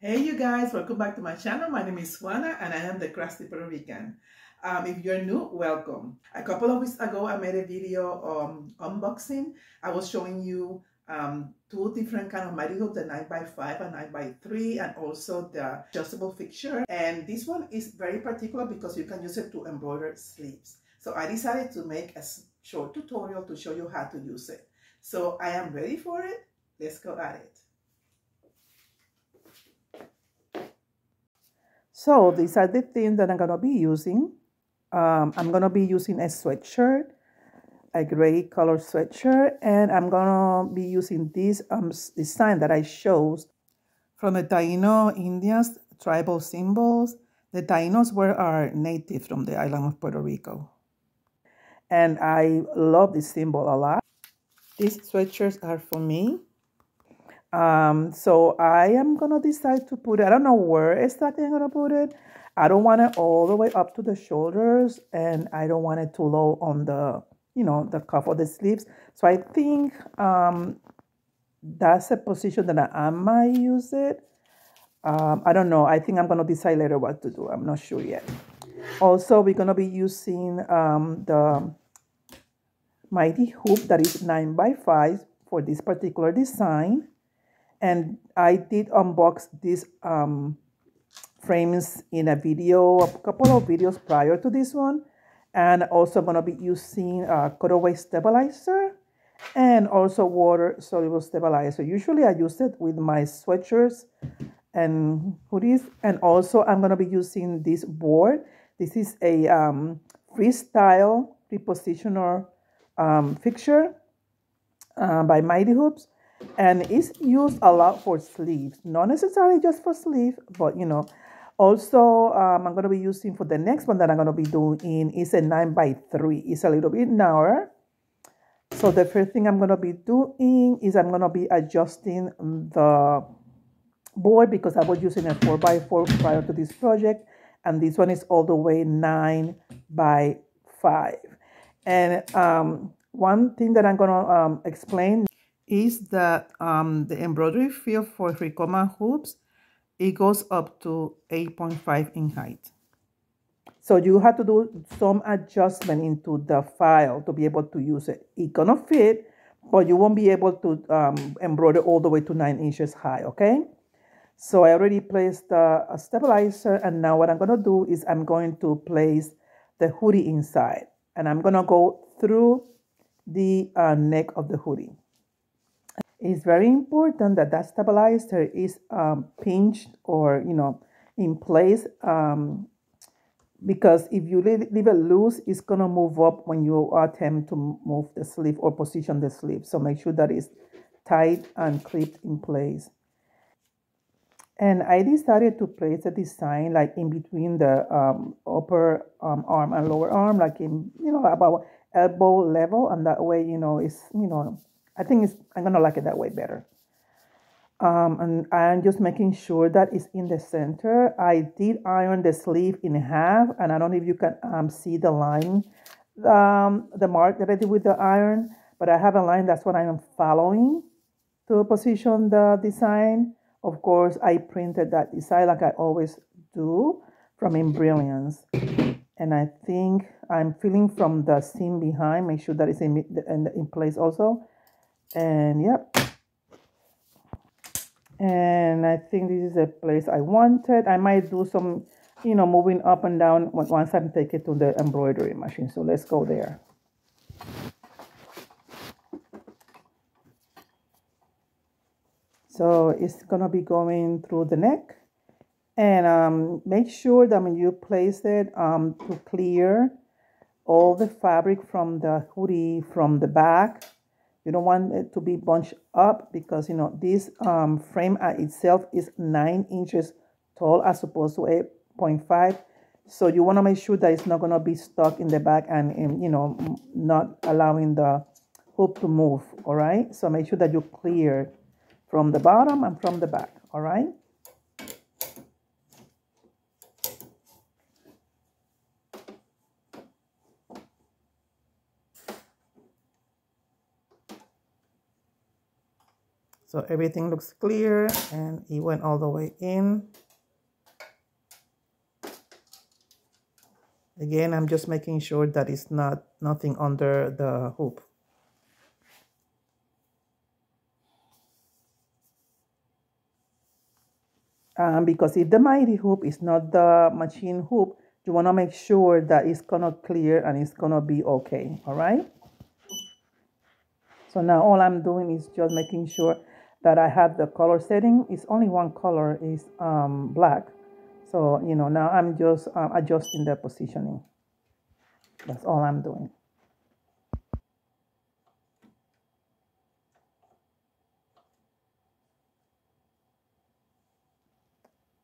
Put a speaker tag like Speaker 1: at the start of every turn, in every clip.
Speaker 1: Hey you guys, welcome back to my channel. My name is Juana and I am the Crusty Puerto Rican. If you're new, welcome. A couple of weeks ago, I made a video unboxing. I was showing you two different kind of mighty hoop, the 9x5 and 9x3, and also the adjustable fixture. And this one is very particular because you can use it to embroider sleeves. So I decided to make a short tutorial to show you how to use it. So I am ready for it. Let's go at it. So these are the things that I'm going to be using. I'm going to be using a sweatshirt, a gray color sweatshirt, and I'm going to be using this design that I showed from the Taino Indians tribal symbols. The Tainos are native from the island of Puerto Rico. And I love this symbol a lot. These sweatshirts are for me. So I am going to decide to put it, I don't know where exactly I'm going to put it. I don't want it all the way up to the shoulders, and I don't want it too low on the, the cuff of the sleeves. So I think that's a position that I might use it. I don't know. I think I'm going to decide later what to do. I'm not sure yet. Also, we're going to be using the mighty hoop that is 9x5 for this particular design. And I did unbox these frames in a video, a couple of videos prior to this one. And also going to be using cutaway stabilizer and also water soluble stabilizer. Usually I use it with my sweatshirts and hoodies. And also I'm going to be using this board. This is a freestyle re-positional fixture by Mighty Hoops. And it's used a lot for sleeves, not necessarily just for sleeves, but also I'm going to be using for the next one that I'm going to be doing is a 9x3. It's a little bit narrower. So the first thing I'm going to be doing is I'm going to be adjusting the board because I was using a 4x4 prior to this project, and this one is all the way 9x5. And one thing that I'm going to explain is that the embroidery field for Ricoma hoops, it goes up to 8.5 in height. So you have to do some adjustment into the file to be able to use it. It's gonna fit, but you won't be able to embroider all the way to 9 inches high, okay? So I already placed the stabilizer, and now what I'm gonna do is I'm going to place the hoodie inside, and I'm gonna go through the neck of the hoodie. It's very important that that stabilizer is pinched or, in place because if you leave it loose, it's going to move up when you attempt to move the sleeve or position the sleeve. So make sure that it's tight and clipped in place. And I decided to place the design like in between the upper arm and lower arm, like in, about elbow level. And that way, it's, I think I'm going to like it that way better. And I'm just making sure that it's in the center. I did iron the sleeve in half, and I don't know if you can see the line, the mark that I did with the iron, but I have a line. That's what I am following to position the design. Of course, I printed that design like I always do from Embroider. And I think I'm feeling from the seam behind, make sure that it's in place also. And yep. And I think this is a place I wanted. I might do some, moving up and down once I take it to the embroidery machine. So let's go there. So it's going to be going through the neck. And make sure that when you place it to clear all the fabric from the hoodie from the back. You don't want it to be bunched up because, this frame itself is 9 inches tall as opposed to 8.5. So you want to make sure that it's not going to be stuck in the back and, not allowing the hoop to move, all right? So make sure that you clear from the bottom and from the back, all right? So everything looks clear and it went all the way in. Again, I'm just making sure that it's nothing under the hoop. Because if the mighty hoop is not the machine hoop, you want to make sure that it's gonna clear and it's gonna be okay. All right. So now all I'm doing is just making sure that I have the color setting. It's only one color, is black. So now I'm just adjusting the positioning. That's all I'm doing.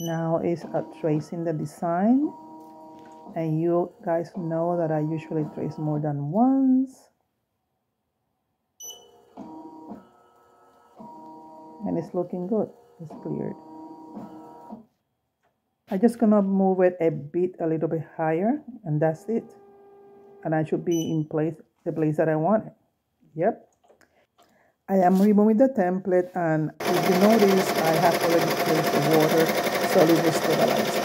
Speaker 1: Now is tracing the design. And you guys know that I usually trace more than once. And it's looking good. It's cleared. I'm just gonna move it a little bit higher, and that's it. And I should be in place, the place that I want it. Yep. I am removing the template, and if you notice, I have already placed the water soluble stabilizer.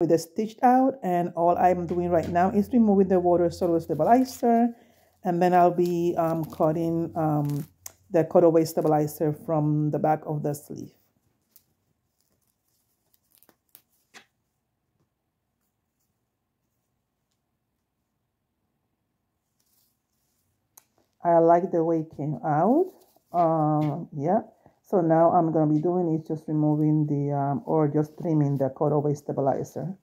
Speaker 1: With the stitched out, and all I'm doing right now is removing the water soluble stabilizer, and then I'll be cutting the cutaway stabilizer from the back of the sleeve. I like the way it came out. Yeah. So now I'm gonna be doing is just removing the or just trimming the cutaway stabilizer.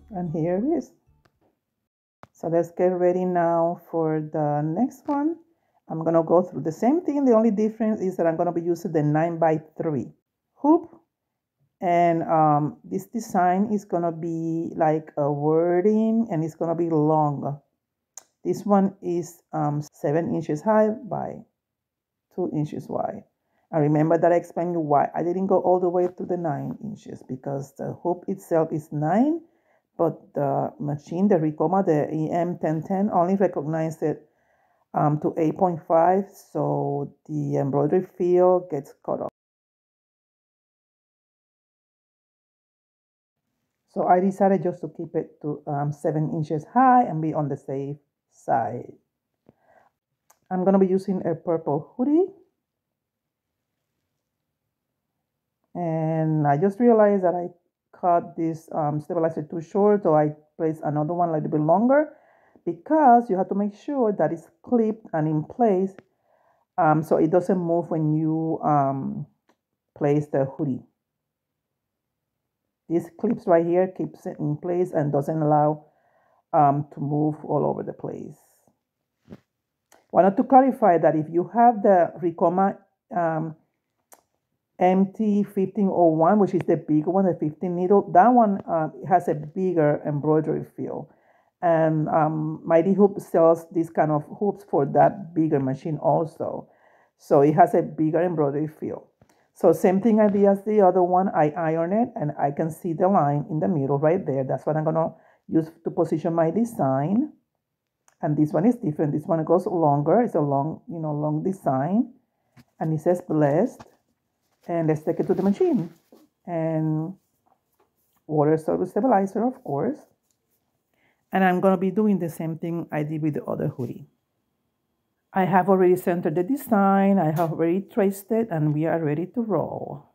Speaker 1: And here it is. So let's get ready now for the next one. I'm gonna go through the same thing. The only difference is that I'm gonna be using the 9x3 hoop. And this design is gonna be like a wording, and it's gonna be long. This one is 7 inches high by 2 inches wide. And remember that I explained you why I didn't go all the way to the 9 inches, because the hoop itself is 9, but the machine, the Ricoma, the EM1010, only recognized it to 8.5, so the embroidery field gets cut off. So I decided just to keep it to 7 inches high and be on the safe side. I'm going to be using a purple hoodie. And I just realized that I cut this stabilizer too short, so I placed another one a little bit longer, because you have to make sure that it's clipped and in place, so it doesn't move when you place the hoodie. These clips right here keeps it in place and doesn't allow to move all over the place. Wanted to clarify that if you have the Ricoma EM1010, which is the bigger one, the 15 needle, that one has a bigger embroidery field. And Mighty Hoop sells this kind of hoops for that bigger machine also. So it has a bigger embroidery field. So same thing I did as the other one. I iron it and I can see the line in the middle right there. That's what I'm gonna use to position my design. And this one is different. This one goes longer. It's a long, long design. And it says blessed. And let's take it to the machine. And water stabilizer, of course. And I'm gonna be doing the same thing I did with the other hoodie. I have already centered the design, I have already traced it, and we are ready to roll.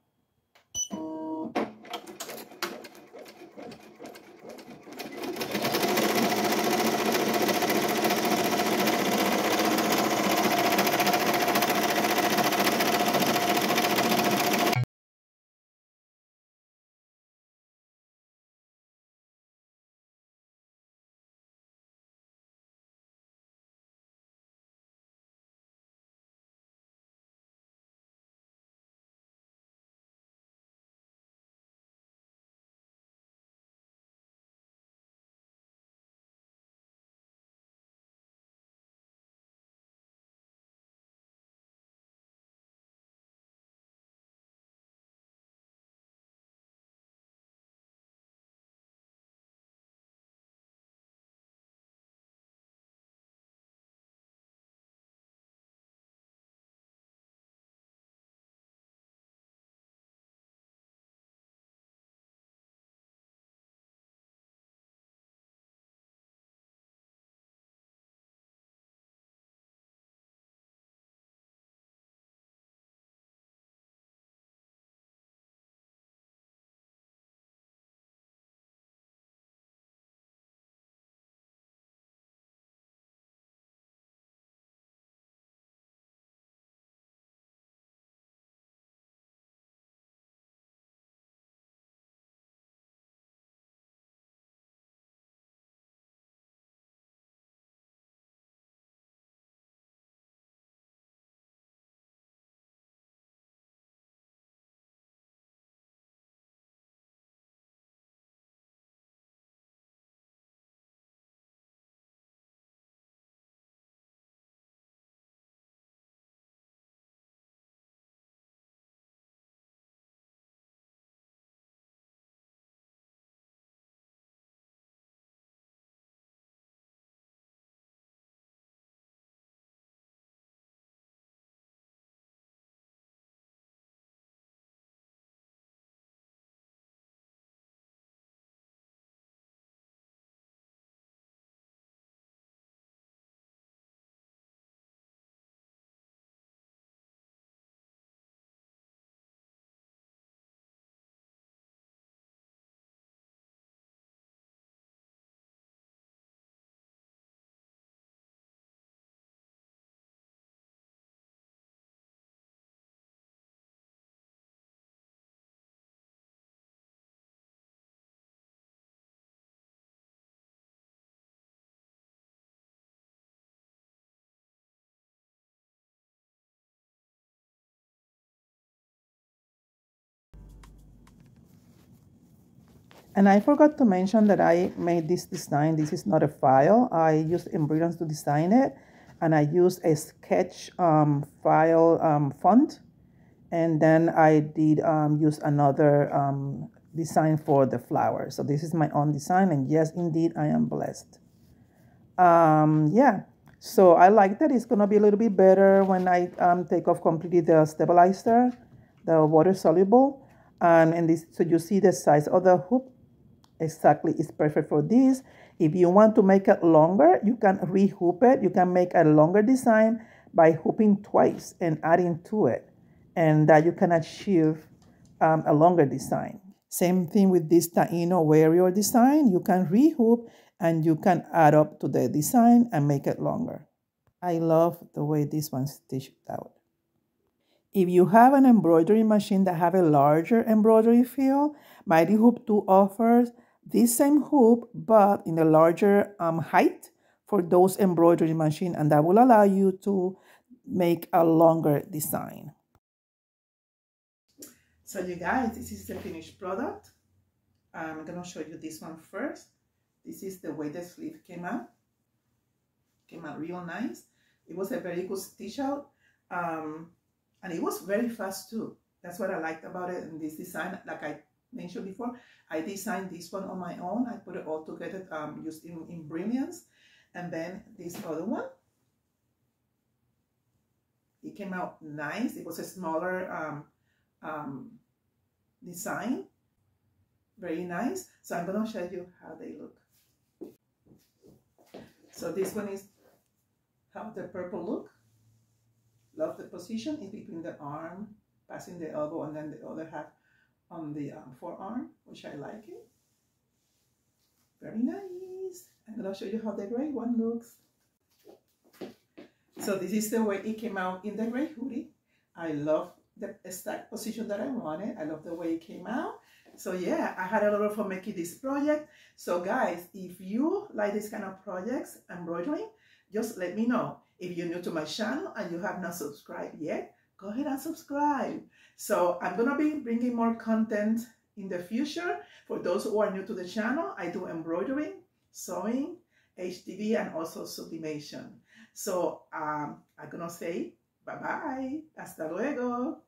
Speaker 1: And I forgot to mention that I made this design. This is not a file. I used Embroider to design it. And I used a sketch file font. And then I did use another design for the flower. So this is my own design. And yes, indeed, I am blessed. Yeah. So I like that. It's gonna be a little bit better when I take off completely the stabilizer, the water soluble. And this, so you see the size of the hoop exactly is perfect for this. If you want to make it longer, you can re-hoop it. You can make a longer design by hooping twice and adding to it, and that you can achieve a longer design. Same thing with this Taino warrior design. You can re-hoop and you can add up to the design and make it longer. I love the way this one's stitched out. If you have an embroidery machine that have a larger embroidery field, Mighty Hoop 2 offers this same hoop but in a larger height for those embroidery machine, and that will allow you to make a longer design. So you guys, this is the finished product. I'm gonna show you this one first. This is the way the sleeve came out. Came out real nice. It was a very good stitch out. And it was very fast too. That's what I liked about it. And this design, like I mentioned before, I designed this one on my own. I put it all together used in Brilliance. And then this other one, it came out nice. It was a smaller design, very nice. So I'm gonna show you how they look. So this one is how the purple look. Love the position is between the arm, passing the elbow, and then the other half on the forearm, which I like it. Very nice. I'm gonna show you how the gray one looks. So this is the way it came out in the gray hoodie. I love the stack position that I wanted. I love the way it came out. So yeah, I had a lot of fun making this project. So guys, if you like this kind of projects, embroidering, just let me know. If you're new to my channel and you have not subscribed yet, go ahead and subscribe. So I'm gonna be bringing more content in the future. For those who are new to the channel, I do embroidering, sewing, HDD, and also sublimation. So I'm gonna say bye-bye. Hasta luego.